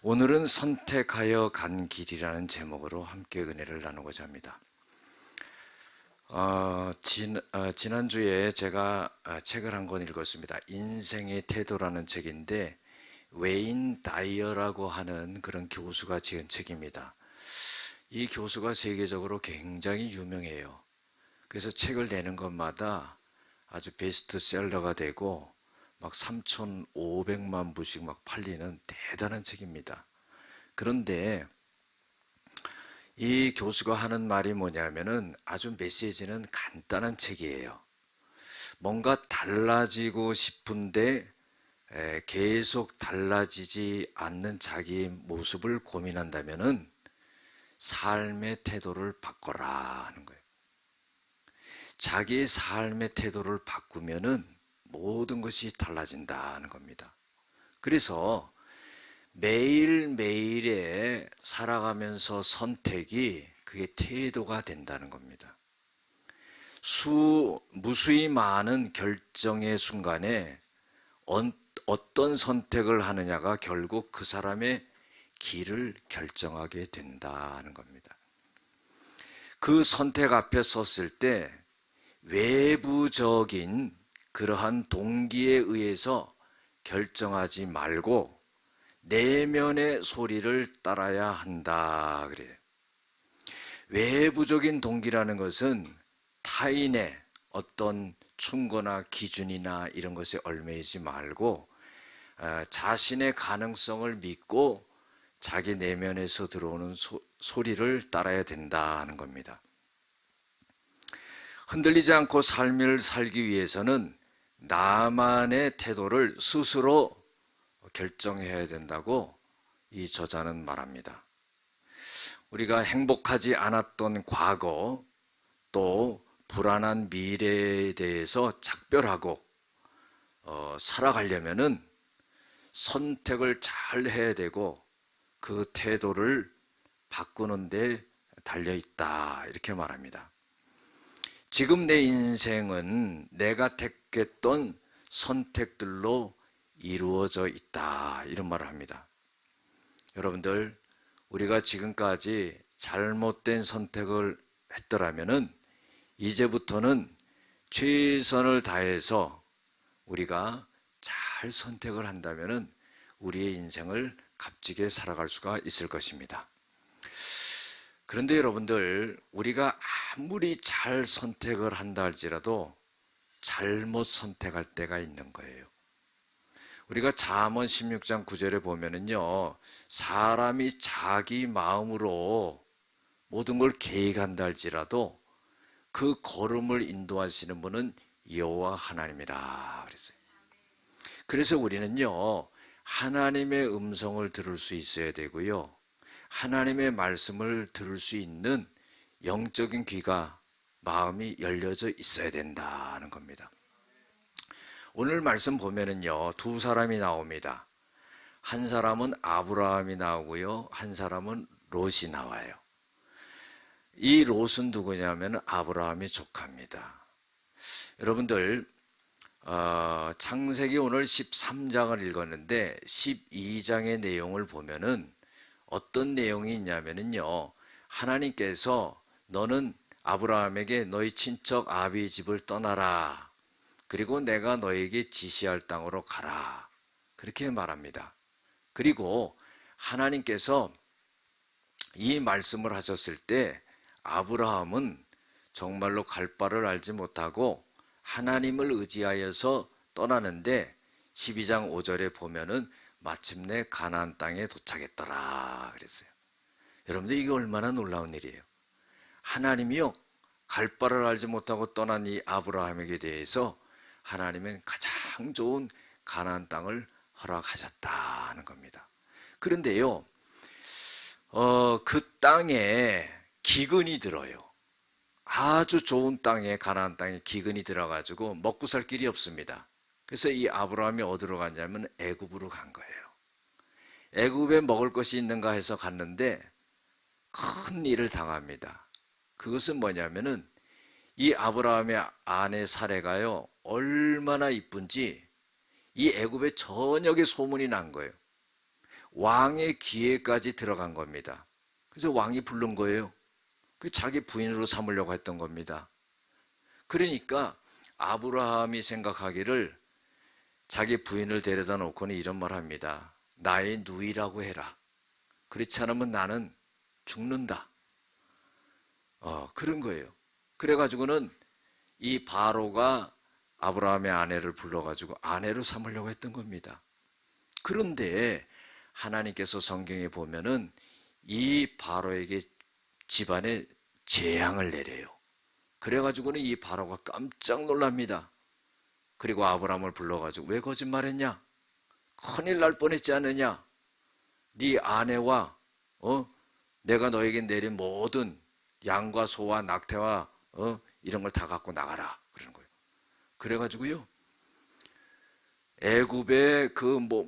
오늘은 선택하여 간 길이라는 제목으로 함께 은혜를 나누고자 합니다. 지난주에 제가 책을 한 권 읽었습니다. 인생의 태도라는 책인데 웨인 다이어라고 하는 그런 교수가 지은 책입니다. 이 교수가 세계적으로 굉장히 유명해요. 그래서 책을 내는 것마다 아주 베스트셀러가 되고 막 3,500만 부씩 막 팔리는 대단한 책입니다. 그런데 이 교수가 하는 말이 뭐냐면은 아주 메시지는 간단한 책이에요. 뭔가 달라지고 싶은데 계속 달라지지 않는 자기의 모습을 고민한다면은 삶의 태도를 바꿔라 하는 거예요. 자기의 삶의 태도를 바꾸면은 모든 것이 달라진다는 겁니다. 그래서 매일매일에 살아가면서 선택이 그게 태도가 된다는 겁니다. 무수히 많은 결정의 순간에 어떤 선택을 하느냐가 결국 그 사람의 길을 결정하게 된다는 겁니다. 그 선택 앞에 섰을 때 외부적인 그러한 동기에 의해서 결정하지 말고 내면의 소리를 따라야 한다 그래요. 외부적인 동기라는 것은 타인의 어떤 충고나 기준이나 이런 것에 얽매이지 말고 자신의 가능성을 믿고 자기 내면에서 들어오는 소리를 따라야 된다는 겁니다. 흔들리지 않고 삶을 살기 위해서는 나만의 태도를 스스로 결정해야 된다고 이 저자는 말합니다. 우리가 행복하지 않았던 과거 또 불안한 미래에 대해서 작별하고 살아가려면은 선택을 잘 해야 되고 그 태도를 바꾸는 데 달려있다 이렇게 말합니다. 지금 내 인생은 내가 택했던 선택들로 이루어져 있다 이런 말을 합니다. 여러분들, 우리가 지금까지 잘못된 선택을 했더라면은 이제부터는 최선을 다해서 우리가 잘 선택을 한다면은 우리의 인생을 값지게 살아갈 수가 있을 것입니다. 그런데 여러분들, 우리가 아무리 잘 선택을 한다 할지라도 잘못 선택할 때가 있는 거예요. 우리가 잠언 16장 9절에 보면은요, 사람이 자기 마음으로 모든 걸 계획한다 할지라도 그 걸음을 인도하시는 분은 여호와 하나님이라 그랬어요. 그래서 우리는요, 하나님의 음성을 들을 수 있어야 되고요, 하나님의 말씀을 들을 수 있는 영적인 귀가, 마음이 열려져 있어야 된다는 겁니다. 오늘 말씀 보면은요, 두 사람이 나옵니다. 한 사람은 아브라함이 나오고요, 한 사람은 롯이 나와요. 이 롯은 누구냐면 아브라함의 조카입니다. 여러분들, 창세기 오늘 13장을 읽었는데 12장의 내용을 보면은 어떤 내용이 있냐면은요, 하나님께서 너는 아브라함에게 너희 친척 아비의 집을 떠나라, 그리고 내가 너에게 지시할 땅으로 가라, 그렇게 말합니다. 그리고 하나님께서 이 말씀을 하셨을 때 아브라함은 정말로 갈 바를 알지 못하고 하나님을 의지하여서 떠나는데 12장 5절에 보면은 마침내 가나안 땅에 도착했더라 그랬어요. 여러분들, 이게 얼마나 놀라운 일이에요. 하나님이요, 갈 바를 알지 못하고 떠난 이 아브라함에게 대해서 하나님은 가장 좋은 가나안 땅을 허락하셨다는 겁니다. 그런데요, 그 땅에 기근이 들어요. 아주 좋은 땅에, 가나안 땅에 기근이 들어가지고 먹고 살 길이 없습니다. 그래서 이 아브라함이 어디로 갔냐면 애굽으로 간 거예요. 애굽에 먹을 것이 있는가 해서 갔는데 큰 일을 당합니다. 그것은 뭐냐면은 이 아브라함의 아내 사레가요, 얼마나 이쁜지 이 애굽에 저녁에 소문이 난 거예요. 왕의 귀에까지 들어간 겁니다. 그래서 왕이 부른 거예요. 그 자기 부인으로 삼으려고 했던 겁니다. 그러니까 아브라함이 생각하기를 자기 부인을 데려다 놓고는 이런 말 합니다. 나의 누이라고 해라. 그렇지 않으면 나는 죽는다. 그런 거예요. 그래가지고는 이 바로가 아브라함의 아내를 불러가지고 아내로 삼으려고 했던 겁니다. 그런데 하나님께서 성경에 보면은 이 바로에게 집안에 재앙을 내려요. 그래가지고는 이 바로가 깜짝 놀랍니다. 그리고 아브라함을 불러가지고 왜 거짓말했냐? 큰일 날 뻔했지 않느냐? 네 아내와 내가 너에게 내린 모든 양과 소와 낙태와 이런 걸 다 갖고 나가라 그러는 거예요. 그래가지고요 애굽에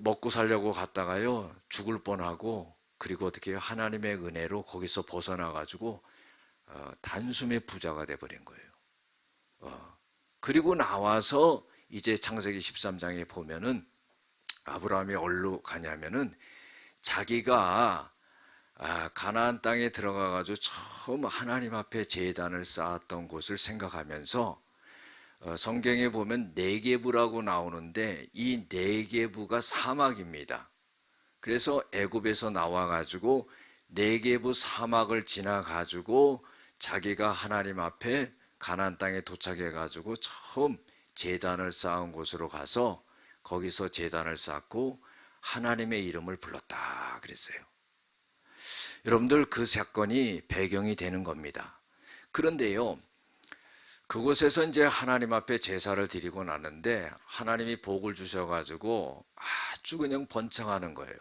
먹고 살려고 갔다가요 죽을 뻔하고 그리고 어떻게 해요? 하나님의 은혜로 거기서 벗어나가지고 단숨에 부자가 돼버린 거예요. 그리고 나와서 이제 창세기 13장에 보면은 아브라함이 어디로 가냐면은 자기가 가나안 땅에 들어가가지고 처음 하나님 앞에 제단을 쌓았던 곳을 생각하면서 성경에 보면 네게부라고 나오는데 이 네게부가 사막입니다. 그래서 애굽에서 나와가지고 네게부 사막을 지나가지고 자기가 하나님 앞에 가나안 땅에 도착해가지고 처음 제단을 쌓은 곳으로 가서 거기서 제단을 쌓고 하나님의 이름을 불렀다 그랬어요. 여러분들 그 사건이 배경이 되는 겁니다. 그런데요 그곳에서 이제 하나님 앞에 제사를 드리고 나는데 하나님이 복을 주셔가지고 아주 그냥 번창하는 거예요.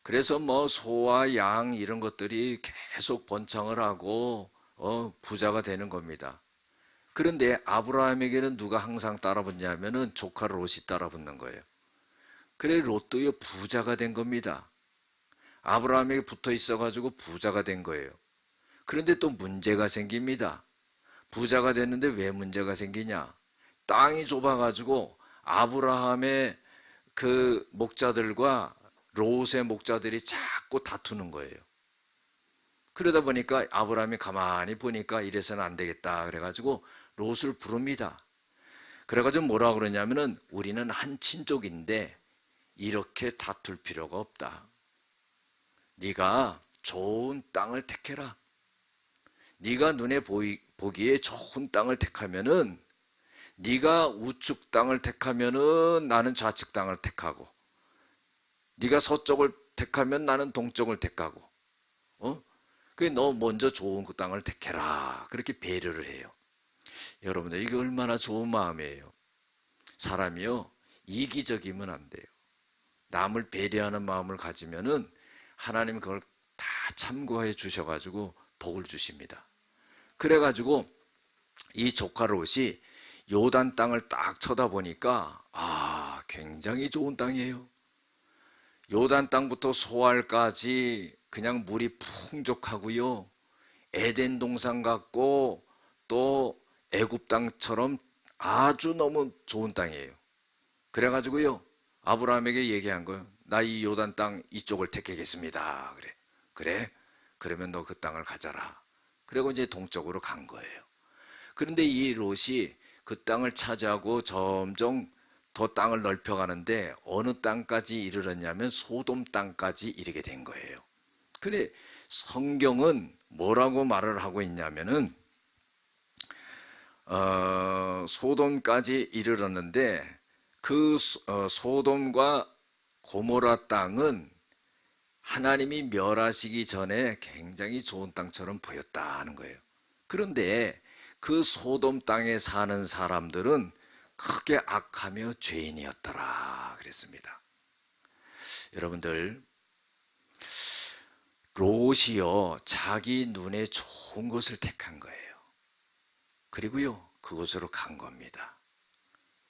그래서 소와 양 이런 것들이 계속 번창을 하고 부자가 되는 겁니다. 그런데 아브라함에게는 누가 항상 따라붙냐면은 조카 롯이 따라붙는 거예요. 그래 롯도요 부자가 된 겁니다. 아브라함에게 붙어 있어가지고 부자가 된 거예요. 그런데 또 문제가 생깁니다. 부자가 됐는데 왜 문제가 생기냐? 땅이 좁아가지고 아브라함의 그 목자들과 롯의 목자들이 자꾸 다투는 거예요. 그러다 보니까 아브라함이 가만히 보니까 이래서는 안 되겠다 그래가지고 롯을 부릅니다. 그래가지고 뭐라 그러냐면은 우리는 한 친족인데 이렇게 다툴 필요가 없다. 네가 좋은 땅을 택해라. 네가 눈에 보기에 좋은 땅을 택하면은 네가 우측 땅을 택하면은 나는 좌측 땅을 택하고 네가 서쪽을 택하면 나는 동쪽을 택하고 너 먼저 좋은 그 땅을 택해라. 그렇게 배려를 해요. 여러분들 이게 얼마나 좋은 마음이에요. 사람이요 이기적이면 안 돼요. 남을 배려하는 마음을 가지면은 하나님 그걸 다 참고해 주셔가지고 복을 주십니다. 그래가지고 이 조카 롯이 요단 땅을 딱 쳐다보니까 굉장히 좋은 땅이에요. 요단 땅부터 소알까지 그냥 물이 풍족하고요. 에덴 동산 같고 또 애굽 땅처럼 아주 너무 좋은 땅이에요. 그래가지고요 아브라함에게 얘기한 거예요. 나 이 요단 땅 이쪽을 택하겠습니다. 그래? 그러면 너 그 땅을 가져라. 그리고 이제 동쪽으로 간 거예요. 그런데 이 롯이 그 땅을 차지하고 점점 더 땅을 넓혀가는데 어느 땅까지 이르렀냐면 소돔 땅까지 이르게 된 거예요. 그래 성경은 뭐라고 말을 하고 있냐면은 소돔까지 이르렀는데 그 소돔과 고모라 땅은 하나님이 멸하시기 전에 굉장히 좋은 땅처럼 보였다는 거예요. 그런데 그 소돔 땅에 사는 사람들은 크게 악하며 죄인이었더라 그랬습니다. 여러분들 롯이요 자기 눈에 좋은 것을 택한 거예요. 그리고요 그곳으로 간 겁니다.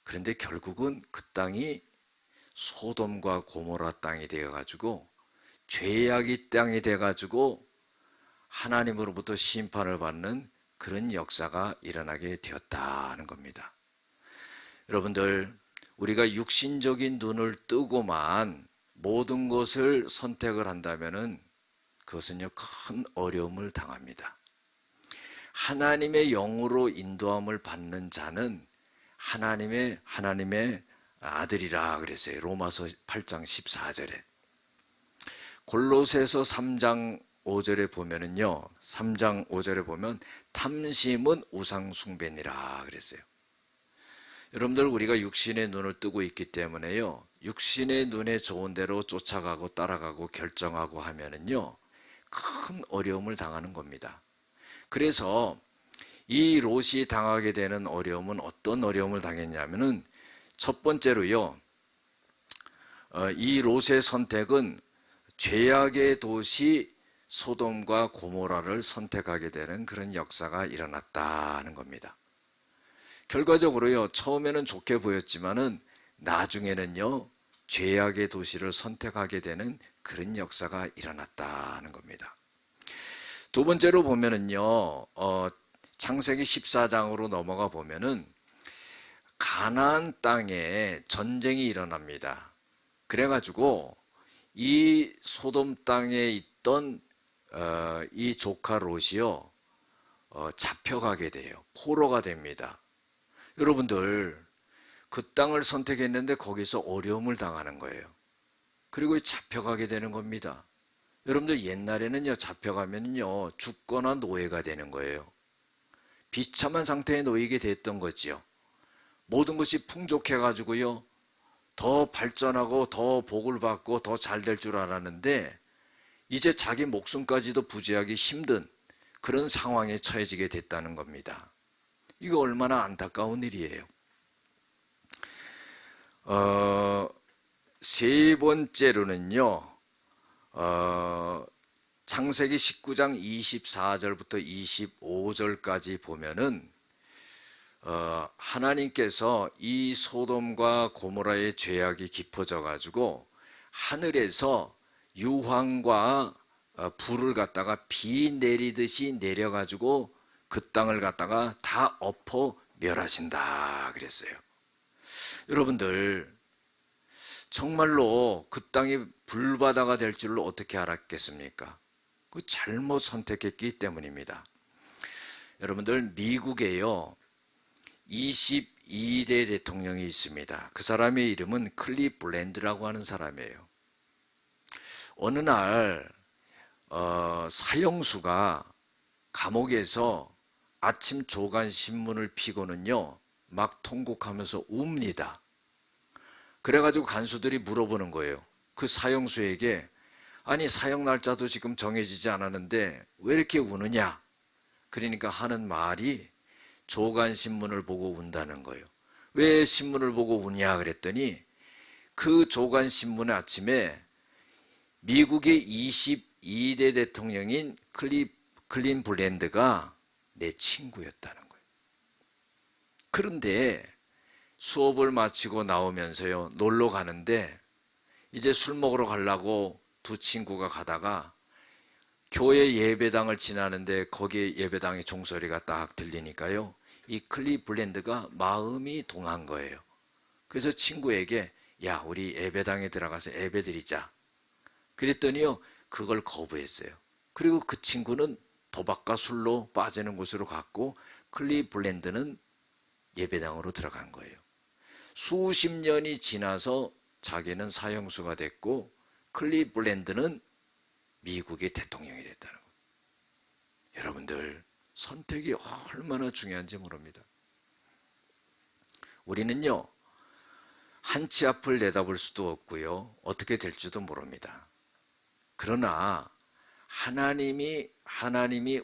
그런데 결국은 그 땅이 소돔과 고모라 땅이 되어가지고 죄악의 땅이 돼가지고 하나님으로부터 심판을 받는 그런 역사가 일어나게 되었다는 겁니다. 여러분들 우리가 육신적인 눈을 뜨고만 모든 것을 선택을 한다면은 그것은요, 큰 어려움을 당합니다. 하나님의 영으로 인도함을 받는 자는 하나님의 아들이라 그랬어요. 로마서 8장 14절에. 골로새서 3장 5절에 보면은요, 3장 5절에 보면 탐심은 우상 숭배니라 그랬어요. 여러분들, 우리가 육신의 눈을 뜨고 있기 때문에요, 육신의 눈에 좋은 대로 쫓아가고 따라가고 결정하고 하면은요, 큰 어려움을 당하는 겁니다. 그래서 이 롯이 당하게 되는 어려움은 어떤 어려움을 당했냐면은, 첫 번째로요, 이 롯의 선택은 죄악의 도시 소돔과 고모라를 선택하게 되는 그런 역사가 일어났다는 겁니다. 결과적으로요, 처음에는 좋게 보였지만은 나중에는요, 죄악의 도시를 선택하게 되는 그런 역사가 일어났다는 겁니다. 두 번째로 보면은요, 창세기 14장으로 넘어가 보면은 가나안 땅에 전쟁이 일어납니다. 그래가지고 이 소돔 땅에 있던 이 조카 롯이요, 잡혀가게 돼요. 포로가 됩니다. 여러분들, 그 땅을 선택했는데 거기서 어려움을 당하는 거예요. 그리고 잡혀가게 되는 겁니다. 여러분들, 옛날에는요, 잡혀가면요, 죽거나 노예가 되는 거예요. 비참한 상태에 놓이게 됐던 거지요. 모든 것이 풍족해가지고요, 더 발전하고 더 복을 받고 더 잘 될 줄 알았는데, 이제 자기 목숨까지도 부지하기 힘든 그런 상황에 처해지게 됐다는 겁니다. 이거 얼마나 안타까운 일이에요. 세 번째로는요, 창세기 19장 24절부터 25절까지 보면은 하나님께서 이 소돔과 고모라의 죄악이 깊어져 가지고 하늘에서 유황과 불을 갖다가 비 내리듯이 내려 가지고 그 땅을 갖다가 다 엎어 멸하신다 그랬어요. 여러분들, 정말로 그 땅이 불바다가 될 줄로 어떻게 알았겠습니까? 그 잘못 선택했기 때문입니다. 여러분들, 미국에요, 22대 대통령이 있습니다. 그 사람의 이름은 클리블랜드라고 하는 사람이에요. 어느 날 사형수가 감옥에서 아침 조간 신문을 피고는요, 막 통곡하면서 웁니다. 그래가지고 간수들이 물어보는 거예요. 그 사형수에게, 아니 사형 날짜도 지금 정해지지 않았는데 왜 이렇게 우느냐? 그러니까 하는 말이 조간 신문을 보고 운다는 거예요. 왜 신문을 보고 우냐 그랬더니, 그 조간 신문의 아침에 미국의 22대 대통령인 클린블랜드가 내 친구였다는 거예요. 그런데 수업을 마치고 나오면서요, 놀러 가는데 이제 술 먹으러 가려고 두 친구가 가다가 교회 예배당을 지나는데 거기에 예배당의 종소리가 딱 들리니까요, 이 클리블랜드가 마음이 동한 거예요. 그래서 친구에게, 야, 우리 예배당에 들어가서 예배 드리자. 그랬더니요, 그걸 거부했어요. 그리고 그 친구는 도박과 술로 빠지는 곳으로 갔고, 클리블랜드는 예배당으로 들어간 거예요. 수십 년이 지나서 자기는 사형수가 됐고, 클리블랜드는 미국의 대통령이 됐다는 거예요. 여러분들, 선택이 얼마나 중요한지 모릅니다. 우리는요, 한 치 앞을 내다볼 수도 없고요, 어떻게 될지도 모릅니다. 그러나 하나님이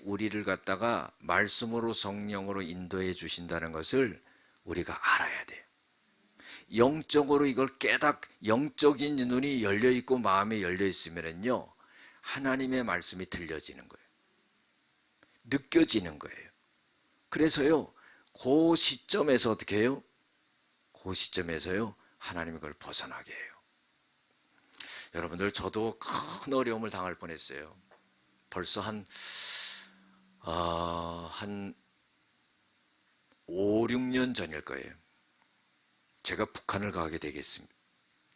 우리를 갖다가 말씀으로 성령으로 인도해 주신다는 것을 우리가 알아야 돼요. 영적으로 이걸 영적인 눈이 열려 있고 마음이 열려 있으면요, 하나님의 말씀이 들려지는 거예요. 느껴지는 거예요. 그래서요, 그 시점에서 어떻게 해요? 그 시점에서요, 하나님이 그걸 벗어나게 해요. 여러분들, 저도 큰 어려움을 당할 뻔했어요. 벌써 한 5, 6년 전일 거예요. 제가 북한을 가게 되겠습니다.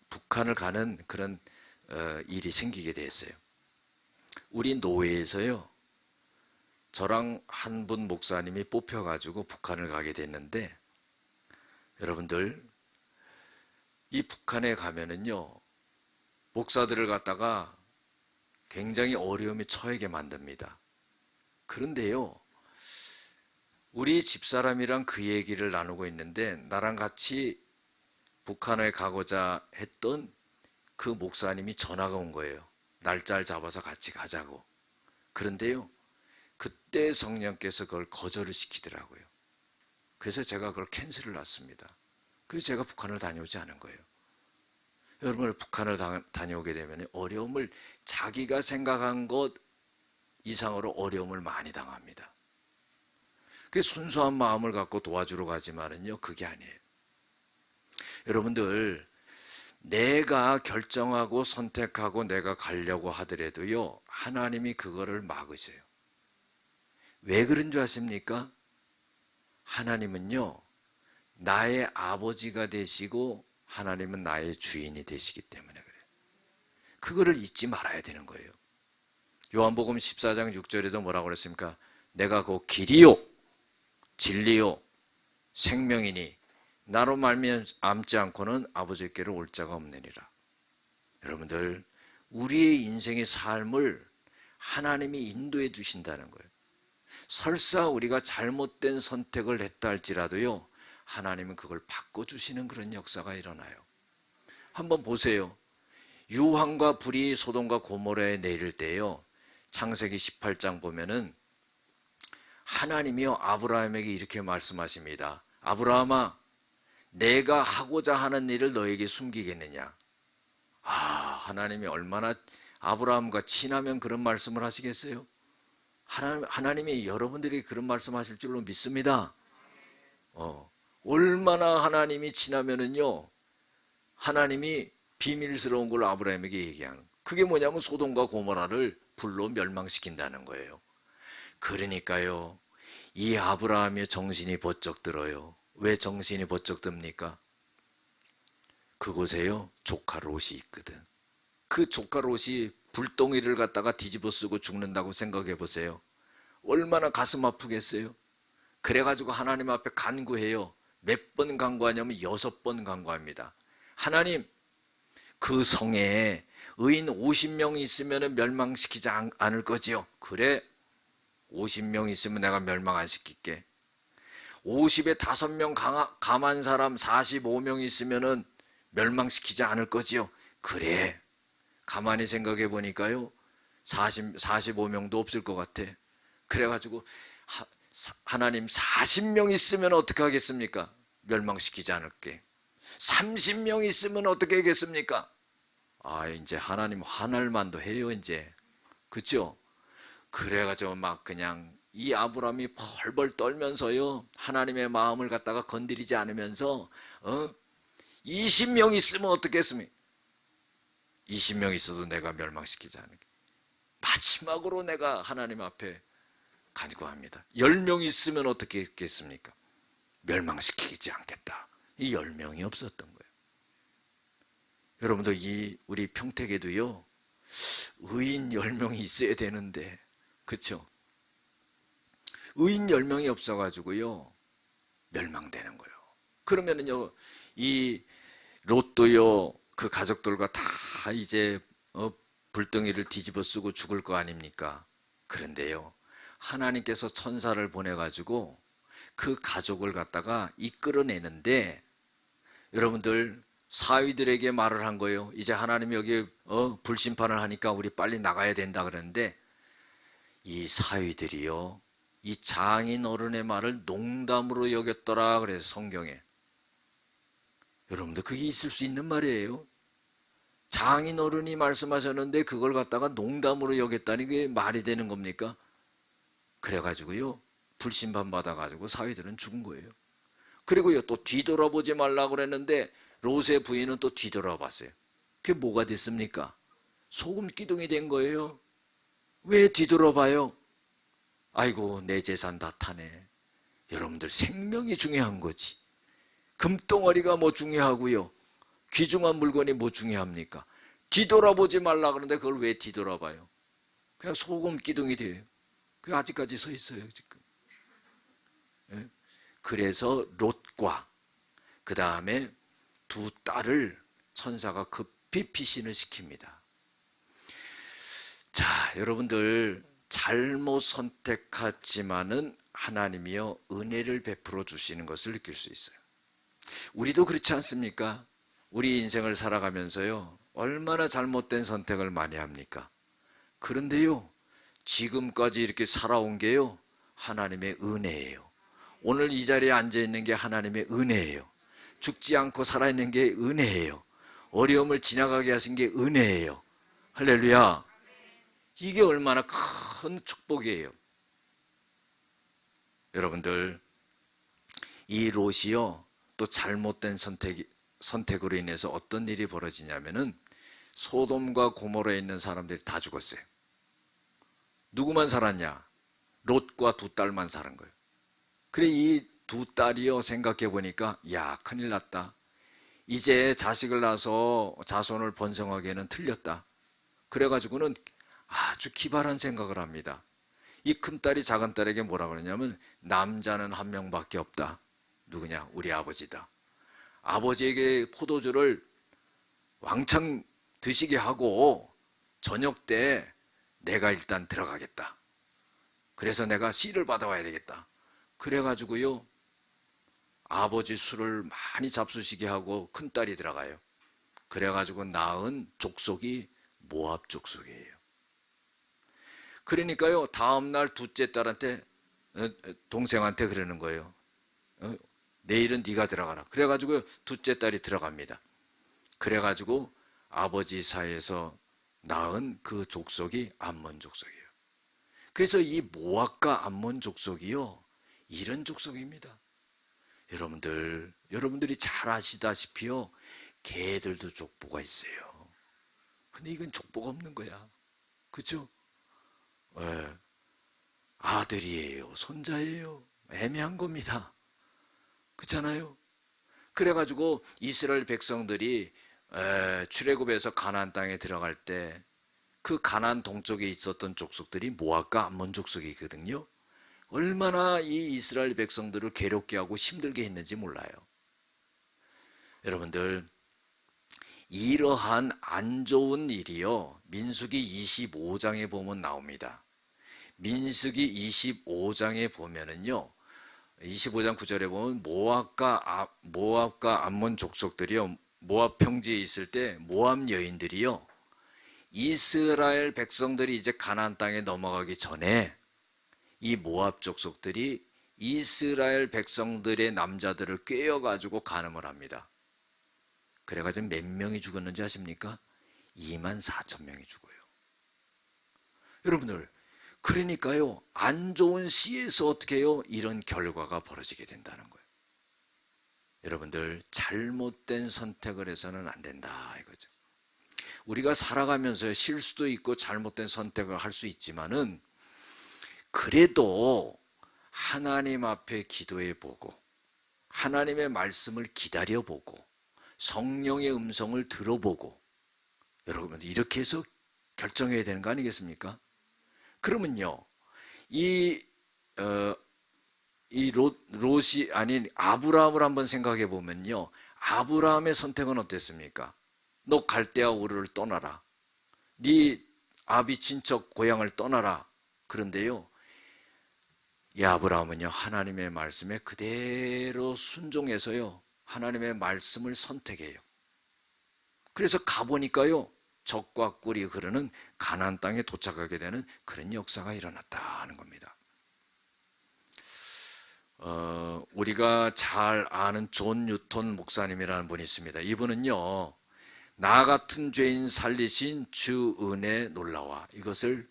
북한을 가는 그런 일이 생기게 됐어요. 우리 노회에서요, 저랑 한 분 목사님이 뽑혀가지고 북한을 가게 됐는데, 여러분들, 이 북한에 가면은요, 목사들을 갖다가 굉장히 어려움에 처하게 만듭니다. 그런데요, 우리 집사람이랑 그 얘기를 나누고 있는데, 나랑 같이 북한에 가고자 했던 그 목사님이 전화가 온 거예요. 날짜를 잡아서 같이 가자고. 그런데요, 그때 성령께서 그걸 거절을 시키더라고요. 그래서 제가 그걸 캔슬을 놨습니다. 그래서 제가 북한을 다녀오지 않은 거예요. 여러분, 북한을 다녀오게 되면 어려움을, 자기가 생각한 것 이상으로 어려움을 많이 당합니다. 그 순수한 마음을 갖고 도와주러 가지만은요, 그게 아니에요. 여러분들, 내가 결정하고 선택하고 내가 가려고 하더라도요, 하나님이 그거를 막으세요. 왜 그런 줄 아십니까? 하나님은요, 나의 아버지가 되시고 하나님은 나의 주인이 되시기 때문에 그래요. 그거를 잊지 말아야 되는 거예요. 요한복음 14장 6절에도 뭐라고 그랬습니까? 내가 그 길이요 진리요 생명이니 나로 말미암지 않고는 아버지께로 올 자가 없느니라. 여러분들, 우리의 인생의 삶을 하나님이 인도해 주신다는 거예요. 설사 우리가 잘못된 선택을 했다 할지라도요, 하나님은 그걸 바꿔주시는 그런 역사가 일어나요. 한번 보세요. 유황과 불이 소돔과 고모라에 내릴 때요, 창세기 18장 보면은 하나님이요 아브라함에게 이렇게 말씀하십니다. 아브라함아, 내가 하고자 하는 일을 너에게 숨기겠느냐? 하나님이 얼마나 아브라함과 친하면 그런 말씀을 하시겠어요? 하나님이 여러분들이 그런 말씀하실 줄로 믿습니다. 얼마나 하나님이 친하면은요, 하나님이 비밀스러운 걸 아브라함에게 얘기하는, 그게 뭐냐면 소돔과 고모라를 불로 멸망시킨다는 거예요. 그러니까요, 이 아브라함의 정신이 번쩍 들어요. 왜 정신이 번쩍 듭니까? 그곳에요, 조카 롯이 있거든. 그 조카 롯이 불덩이를 갖다가 뒤집어 쓰고 죽는다고 생각해 보세요. 얼마나 가슴 아프겠어요? 그래가지고 하나님 앞에 간구해요. 몇 번 간구하냐면 6번 간구합니다. 하나님, 그 성에 의인 50명 있으면 멸망시키지 않을 거지요? 그래, 50명 있으면 내가 멸망 안 시킬게. 50에 5명 감한 사람 45명 있으면 멸망시키지 않을 거지요? 그래, 가만히 생각해 보니까요, 45명도 없을 것 같아. 그래가지고 하나님 40명 있으면 어떻게 하겠습니까? 멸망시키지 않을게. 30명 있으면 어떻게 하겠습니까? 이제 하나님 화날 만도 해요, 이제. 그죠? 그래가지고 막 그냥 이 아브라함이 벌벌 떨면서요, 하나님의 마음을 갖다가 건드리지 않으면서 20명 있으면 어떻게 했습니까? 20명 있어도 내가 멸망시키지 않을게. 마지막으로 내가 하나님 앞에 간구합니다. 10명 있으면 어떻게 했겠습니까? 멸망시키지 않겠다. 이 10명이 없었던 거예요. 여러분도 우리 평택에도요, 의인 10명이 있어야 되는데, 그렇죠? 의인 10명이 없어가지고요, 멸망되는 거예요. 그러면은요, 이 롯도요, 그 가족들과 다 이제 불덩이를 뒤집어 쓰고 죽을 거 아닙니까? 그런데요, 하나님께서 천사를 보내가지고 그 가족을 갖다가 이끌어내는데, 여러분들, 사위들에게 말을 한 거예요. 이제 하나님이 여기 불심판을 하니까 우리 빨리 나가야 된다 그러는데, 이 사위들이요, 이 장인 어른의 말을 농담으로 여겼더라 그래서 성경에. 여러분들, 그게 있을 수 있는 말이에요. 장인 어른이 말씀하셨는데 그걸 갖다가 농담으로 여겼다니 그게 말이 되는 겁니까? 그래가지고요, 불심판 받아가지고 사위들은 죽은 거예요. 그리고요, 또 뒤돌아보지 말라고 그랬는데 롯의 부인은 또 뒤돌아봤어요. 그게 뭐가 됐습니까? 소금 기둥이 된 거예요. 왜 뒤돌아봐요? 아이고, 내 재산 다 타네. 여러분들, 생명이 중요한 거지. 금덩어리가 뭐 중요하고요, 귀중한 물건이 뭐 중요합니까? 뒤돌아보지 말라 그러는데 그걸 왜 뒤돌아봐요? 그냥 소금 기둥이 돼요. 그게 아직까지 서 있어요, 지금. 예? 그래서 롯과 그 다음에 두 딸을 천사가 급히 피신을 시킵니다. 자, 여러분들 잘못 선택하지만은 하나님이여 은혜를 베풀어 주시는 것을 느낄 수 있어요. 우리도 그렇지 않습니까? 우리 인생을 살아가면서요, 얼마나 잘못된 선택을 많이 합니까? 그런데요, 지금까지 이렇게 살아온 게요, 하나님의 은혜예요. 오늘 이 자리에 앉아 있는 게 하나님의 은혜예요. 죽지 않고 살아있는 게 은혜예요. 어려움을 지나가게 하신 게 은혜예요. 할렐루야. 이게 얼마나 큰 축복이에요. 여러분들, 이 롯이요, 또 잘못된 선택으로 인해서 어떤 일이 벌어지냐면은 소돔과 고모라에 있는 사람들이 다 죽었어요. 누구만 살았냐? 롯과 두 딸만 살은 거예요. 그래, 이 두 딸이요, 생각해 보니까 야, 큰일 났다. 이제 자식을 낳아서 자손을 번성하기에는 틀렸다. 그래가지고는 아주 기발한 생각을 합니다. 이 큰딸이 작은딸에게 뭐라 그러냐면 남자는 한 명밖에 없다. 누구냐? 우리 아버지다. 아버지에게 포도주를 왕창 드시게 하고 저녁 때 내가 일단 들어가겠다. 그래서 내가 씨를 받아와야 되겠다. 그래가지고요, 아버지 술을 많이 잡수시게 하고 큰딸이 들어가요. 그래가지고 낳은 족속이 모압 족속이에요. 그러니까요, 다음날 둘째 딸한테, 동생한테 그러는 거예요. 내일은 네가 들어가라. 그래가지고 둘째 딸이 들어갑니다. 그래가지고 아버지 사이에서 낳은 그 족속이 암몬 족속이에요. 그래서 이 모압과 암몬 족속이요, 이런 족속입니다. 여러분들이 잘 아시다시피요, 개들도 족보가 있어요. 근데 이건 족보가 없는 거야. 그죠? 네. 아들이에요, 손자예요. 애매한 겁니다. 그렇잖아요? 그래가지고 이스라엘 백성들이 출애굽에서 가나안 땅에 들어갈 때 그 가나안 동쪽에 있었던 족속들이 모압과 암몬 족속이거든요. 얼마나 이 이스라엘 백성들을 괴롭게 하고 힘들게 했는지 몰라요. 여러분들, 이러한 안 좋은 일이요, 민수기 25장에 보면 나옵니다. 민수기 25장에 보면은요, 25장 9절에 보면 모압과 암몬 족속들이요, 모압 평지에 있을 때 모압 여인들이요, 이스라엘 백성들이 이제 가나안 땅에 넘어가기 전에 이 모압 족속들이 이스라엘 백성들의 남자들을 꿰어가지고 간음을 합니다. 그래가지고 몇 명이 죽었는지 아십니까? 24,000명이 죽어요. 여러분들, 그러니까요, 안 좋은 씨에서 어떻게 해요? 이런 결과가 벌어지게 된다는 거예요. 여러분들, 잘못된 선택을 해서는 안 된다 이거죠. 우리가 살아가면서 실수도 있고 잘못된 선택을 할 수 있지만은, 그래도 하나님 앞에 기도해 보고 하나님의 말씀을 기다려 보고 성령의 음성을 들어보고, 여러분 이렇게 해서 결정해야 되는 거 아니겠습니까? 그러면요, 롯이 아닌 아브라함을 한번 생각해 보면요, 아브라함의 선택은 어땠습니까? 너 갈대아 우르를 떠나라. 네 아비 친척 고향을 떠나라. 그런데요, 이 아브라함은요, 하나님의 말씀에 그대로 순종해서요, 하나님의 말씀을 선택해요. 그래서 가보니까요, 적과 꿀이 흐르는 가나안 땅에 도착하게 되는 그런 역사가 일어났다는 겁니다. 우리가 잘 아는 존 뉴턴 목사님이라는 분이 있습니다. 이분은요, 나 같은 죄인 살리신 주 은혜 놀라와, 이것을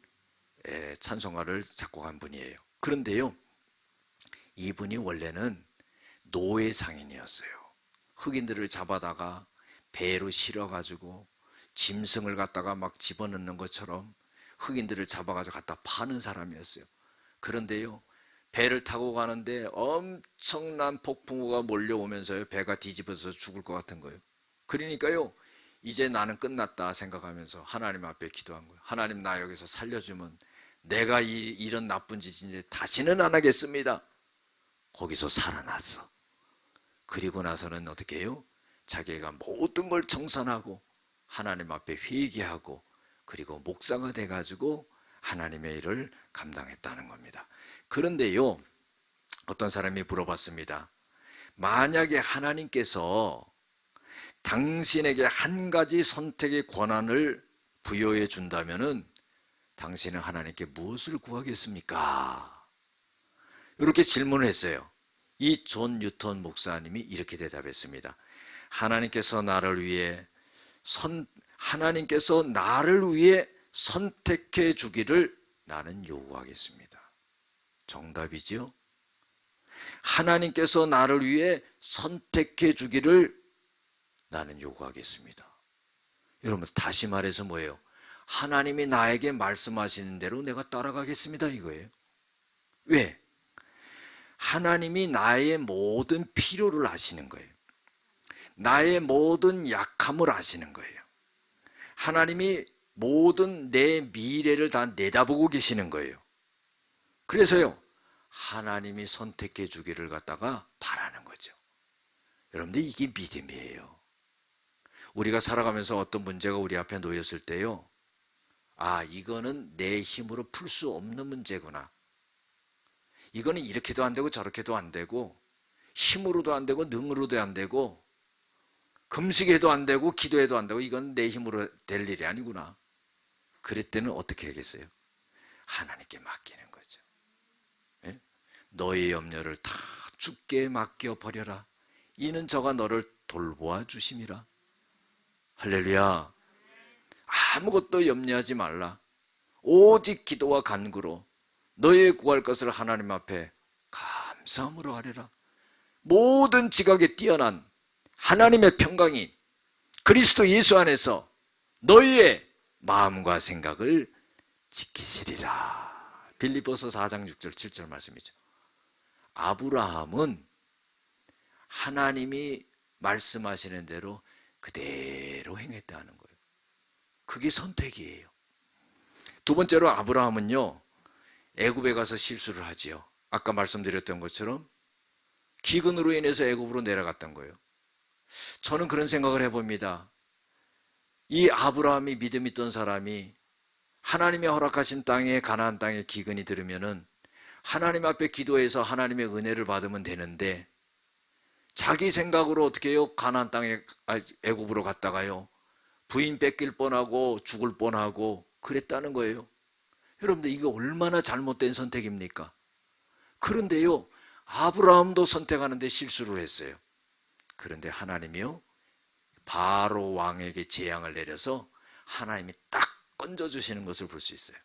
찬송가를 작곡한 분이에요. 그런데요, 이분이 원래는 노예 상인이었어요. 흑인들을 잡아다가 배로 실어가지고 짐승을 갖다가 막 집어넣는 것처럼 흑인들을 잡아가지고 갖다 파는 사람이었어요. 그런데요, 배를 타고 가는데 엄청난 폭풍우가 몰려오면서요, 배가 뒤집어서 죽을 것 같은 거예요. 그러니까요, 이제 나는 끝났다 생각하면서 하나님 앞에 기도한 거예요. 하나님, 나 여기서 살려주면 내가 이런 나쁜 짓 이제 다시는 안 하겠습니다. 거기서 살아났어. 그리고 나서는 어떻게 해요? 자기가 모든 걸 청산하고 하나님 앞에 회개하고 그리고 목사가 돼가지고 하나님의 일을 감당했다는 겁니다. 그런데요, 어떤 사람이 물어봤습니다. 만약에 하나님께서 당신에게 한 가지 선택의 권한을 부여해 준다면은 당신은 하나님께 무엇을 구하겠습니까? 이렇게 질문을 했어요. 이 존 뉴턴 목사님이 이렇게 대답했습니다. 하나님께서 나를 위해 선택해 주기를 나는 요구하겠습니다. 정답이지요? 하나님께서 나를 위해 선택해 주기를 나는 요구하겠습니다. 여러분, 다시 말해서 뭐예요? 하나님이 나에게 말씀하시는 대로 내가 따라가겠습니다, 이거예요. 왜? 하나님이 나의 모든 필요를 아시는 거예요. 나의 모든 약함을 아시는 거예요. 하나님이 모든 내 미래를 다 내다보고 계시는 거예요. 그래서요, 하나님이 선택해 주기를 갖다가 바라는 거죠. 여러분들, 이게 믿음이에요. 우리가 살아가면서 어떤 문제가 우리 앞에 놓였을 때요, 아, 이거는 내 힘으로 풀 수 없는 문제구나. 이거는 이렇게도 안 되고 저렇게도 안 되고 힘으로도 안 되고 능으로도 안 되고 금식해도 안 되고 기도해도 안 되고 이건 내 힘으로 될 일이 아니구나. 그럴 때는 어떻게 하겠어요? 하나님께 맡기는 거죠. 예? 너의 염려를 다 주께 맡겨버려라. 이는 저가 너를 돌보아 주심이라. 할렐루야. 아무것도 염려하지 말라. 오직 기도와 간구로 너의 구할 것을 하나님 앞에 감사함으로 하리라. 모든 지각에 뛰어난 하나님의 평강이 그리스도 예수 안에서 너희의 마음과 생각을 지키시리라. 빌립보서 4장 6절 7절 말씀이죠. 아브라함은 하나님이 말씀하시는 대로 그대로 행했다는 거예요. 그게 선택이에요. 두 번째로 아브라함은요, 애굽에 가서 실수를 하지요. 아까 말씀드렸던 것처럼 기근으로 인해서 애굽으로 내려갔던 거예요. 저는 그런 생각을 해봅니다. 이 아브라함이 믿음 있던 사람이 하나님의 허락하신 땅에, 가나안 땅에 기근이 들으면은 하나님 앞에 기도해서 하나님의 은혜를 받으면 되는데 자기 생각으로 어떻게 해요? 가나안 땅에, 애굽으로 갔다가요, 부인 뺏길 뻔하고 죽을 뻔하고 그랬다는 거예요. 여러분들, 이게 얼마나 잘못된 선택입니까? 그런데요, 아브라함도 선택하는데 실수를 했어요. 그런데 하나님이요, 바로 왕에게 재앙을 내려서 하나님이 딱 건져주시는 것을 볼 수 있어요.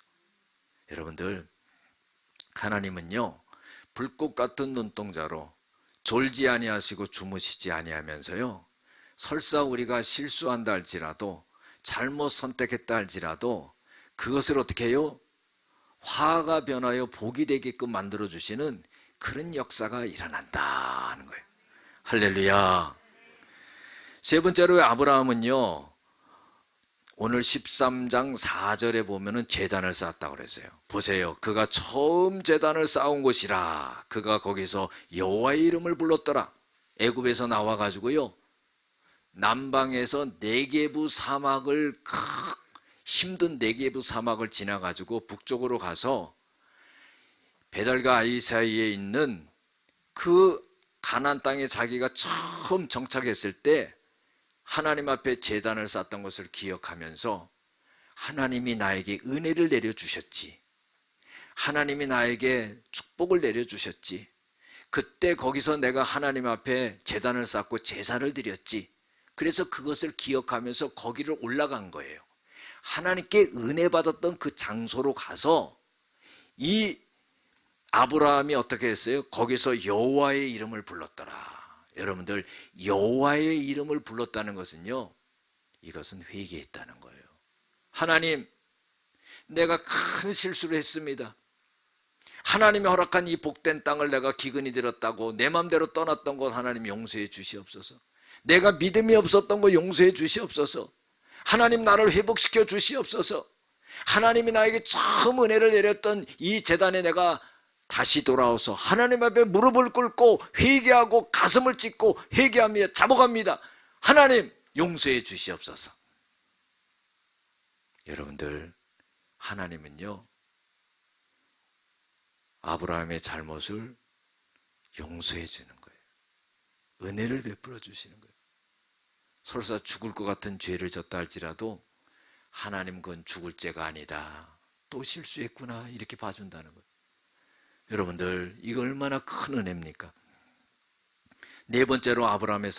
여러분들, 하나님은요, 불꽃 같은 눈동자로 졸지 아니하시고 주무시지 아니하면서요, 설사 우리가 실수한다 할지라도, 잘못 선택했다 할지라도 그것을 어떻게 해요? 화가 변하여 복이 되게끔 만들어주시는 그런 역사가 일어난다 하는 거예요. 할렐루야. 세 번째로 아브라함은요, 오늘 13장 4절에 보면은 제단을 쌓았다고 그랬어요. 보세요. 그가 처음 제단을 쌓은 곳이라. 그가 거기서 여호와의 이름을 불렀더라. 애굽에서 나와가지고요, 남방에서 네게부 사막을, 힘든 네게부 사막을 지나가지고 북쪽으로 가서 베델과 아이 사이에 있는 그 가나안 땅에 자기가 처음 정착했을 때 하나님 앞에 제단을 쌓았던 것을 기억하면서 하나님이 나에게 은혜를 내려주셨지, 하나님이 나에게 축복을 내려주셨지, 그때 거기서 내가 하나님 앞에 제단을 쌓고 제사를 드렸지. 그래서 그것을 기억하면서 거기를 올라간 거예요. 하나님께 은혜 받았던 그 장소로 가서 이 아브라함이 어떻게 했어요? 거기서 여호와의 이름을 불렀더라. 여러분들, 여호와의 이름을 불렀다는 것은요, 이것은 회개했다는 거예요. 하나님, 내가 큰 실수를 했습니다. 하나님이 허락한 이 복된 땅을 내가 기근이 들었다고 내 맘대로 떠났던 것 하나님 용서해 주시옵소서. 내가 믿음이 없었던 거 용서해 주시옵소서. 하나님 나를 회복시켜 주시옵소서. 하나님이 나에게 처음 은혜를 내렸던 이 제단에 내가 다시 돌아와서 하나님 앞에 무릎을 꿇고 회개하고 가슴을 찢고 회개하며 잡아갑니다. 하나님 용서해 주시옵소서. 여러분들, 하나님은요 아브라함의 잘못을 용서해 주는 거예요. 은혜를 베풀어 주시는 거예요. 설사 죽을 것 같은 죄를 졌다 할지라도 하나님 그건 죽을 죄가 아니다, 또 실수했구나, 이렇게 봐준다는 거예요. 여러분들, 이거 얼마나 큰 은혜입니까? 네 번째로 아브라함의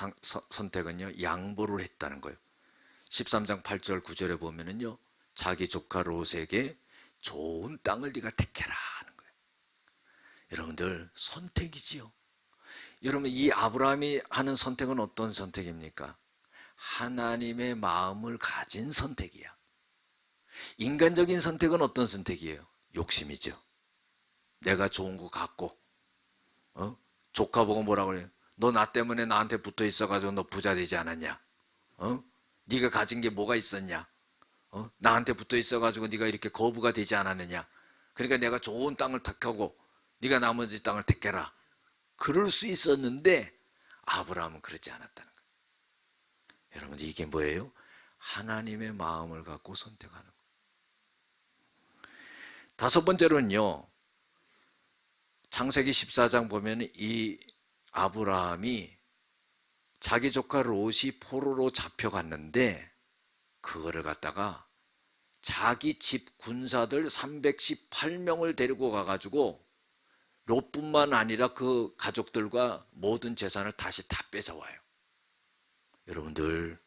선택은요 양보를 했다는 거예요. 13장 8절 9절에 보면은요 자기 조카 롯에게 좋은 땅을 네가 택해라 하는 거예요. 여러분들, 선택이지요. 여러분, 이 아브라함이 하는 선택은 어떤 선택입니까? 하나님의 마음을 가진 선택이야. 인간적인 선택은 어떤 선택이에요? 욕심이죠. 내가 좋은 거 갖고, 조카 보고 뭐라고 그래요? 너 나 때문에 나한테 붙어 있어가지고 너 부자 되지 않았냐? 네가 가진 게 뭐가 있었냐? 나한테 붙어 있어가지고 네가 이렇게 거부가 되지 않았느냐? 그러니까 내가 좋은 땅을 택하고 네가 나머지 땅을 택해라. 그럴 수 있었는데 아브라함은 그렇지 않았다는 거예요. 여러분, 이게 뭐예요? 하나님의 마음을 갖고 선택하는 거예요. 다섯 번째로는요, 창세기 14장 보면 이 아브라함이 자기 조카 롯이 포로로 잡혀갔는데 그거를 갖다가 자기 집 군사들 318명을 데리고 가가지고 롯뿐만 아니라 그 가족들과 모든 재산을 다시 다 뺏어와요. 여러분들,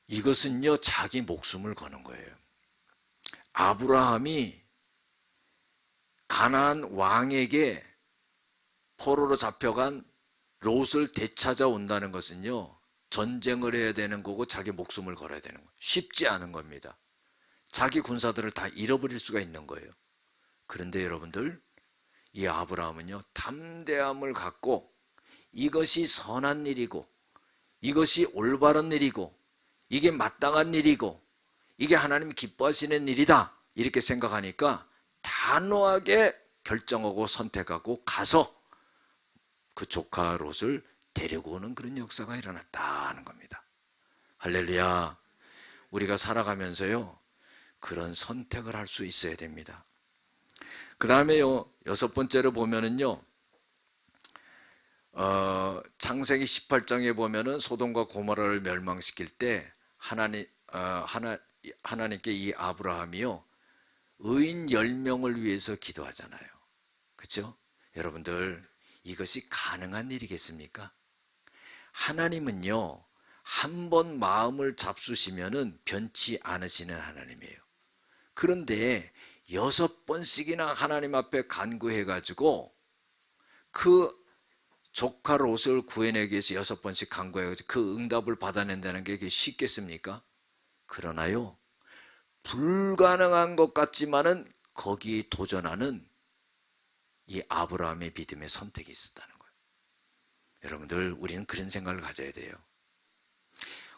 이것은요 자기 목숨을 거는 거예요. 아브라함이 가나안 왕에게 포로로 잡혀간 롯을 되찾아온다는 것은요 전쟁을 해야 되는 거고 자기 목숨을 걸어야 되는 거예요. 쉽지 않은 겁니다. 자기 군사들을 다 잃어버릴 수가 있는 거예요. 그런데 여러분들, 이 아브라함은요 담대함을 갖고 이것이 선한 일이고 이것이 올바른 일이고 이게 마땅한 일이고 이게 하나님이 기뻐하시는 일이다, 이렇게 생각하니까 단호하게 결정하고 선택하고 가서 그 조카 롯을 데리고 오는 그런 역사가 일어났다는 겁니다. 할렐루야. 우리가 살아가면서요 그런 선택을 할 수 있어야 됩니다. 그 다음에요, 여섯 번째로 보면은요, 창세기 18장에 보면은 소돔과 고모라를 멸망시킬 때 하나님께 이 아브라함이요 의인 10명을 위해서 기도하잖아요. 그렇죠? 여러분들, 이것이 가능한 일이겠습니까? 하나님은요 한 번 마음을 잡수시면은 변치 않으시는 하나님이에요. 그런데 6번씩이나 하나님 앞에 간구해가지고 그 조카 롯을 구해내기 위해서 6번씩 간구해가지고 그 응답을 받아낸다는 게 쉽겠습니까? 그러나요 불가능한 것 같지만은 거기에 도전하는 이 아브라함의 믿음의 선택이 있었다는 거예요. 여러분들, 우리는 그런 생각을 가져야 돼요.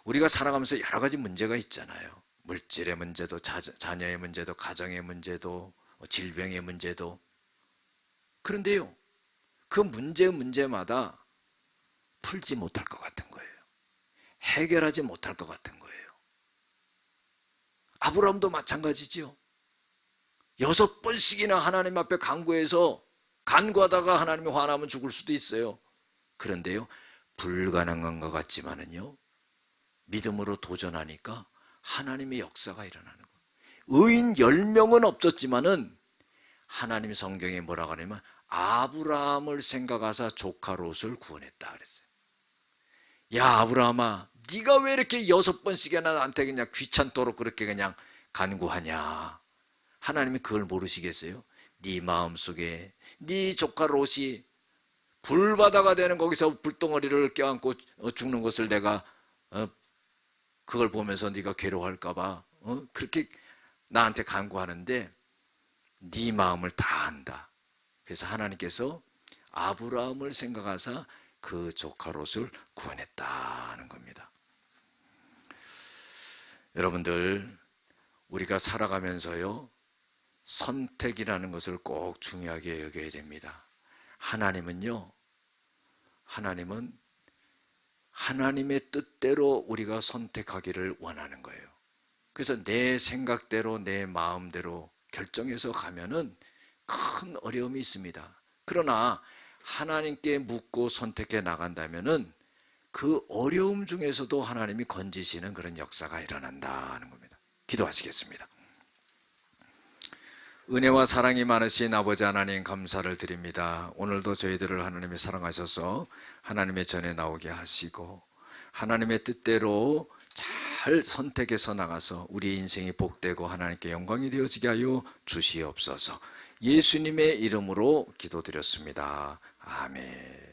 우리가 살아가면서 여러 가지 문제가 있잖아요. 물질의 문제도, 자녀의 문제도, 가정의 문제도, 질병의 문제도. 그런데요 그 문제마다 풀지 못할 것 같은 거예요. 해결하지 못할 것 같은 거예요. 아브라함도 마찬가지죠. 6번씩이나 하나님 앞에 간구하다가 하나님이 화나면 죽을 수도 있어요. 그런데요 불가능한 것 같지만은요 믿음으로 도전하니까 하나님의 역사가 일어나는 거예요. 의인 10명은 없었지만은 하나님이 성경에 뭐라고 하냐면 아브라함을 생각하사 조카 롯을 구원했다 그랬어요. 야 아브라함아, 네가 왜 이렇게 6번씩이나 나한테 그냥 귀찮도록 그렇게 그냥 간구하냐. 하나님이 그걸 모르시겠어요? 네 마음속에 네 조카 롯이 불바다가 되는 거기서 불덩어리를 껴안고 죽는 것을 내가 그걸 보면서 네가 괴로워할까 봐 그렇게 나한테 간구하는데 네 마음을 다 안다. 그래서 하나님께서 아브라함을 생각하사 그 조카 롯을 구원했다는 겁니다. 여러분들, 우리가 살아가면서요, 선택이라는 것을 꼭 중요하게 여겨야 됩니다. 하나님은 하나님의 뜻대로 우리가 선택하기를 원하는 거예요. 그래서 내 생각대로, 내 마음대로 결정해서 가면은 큰 어려움이 있습니다. 그러나 하나님께 묻고 선택해 나간다면은 그 어려움 중에서도 하나님이 건지시는 그런 역사가 일어난다는 겁니다. 기도하시겠습니다. 은혜와 사랑이 많으신 아버지 하나님, 감사를 드립니다. 오늘도 저희들을 하나님이 사랑하셔서 하나님의 전에 나오게 하시고 하나님의 뜻대로 잘 선택해서 나가서 우리 인생이 복되고 하나님께 영광이 되어지게 하여 주시옵소서. 예수님의 이름으로 기도드렸습니다. 아멘.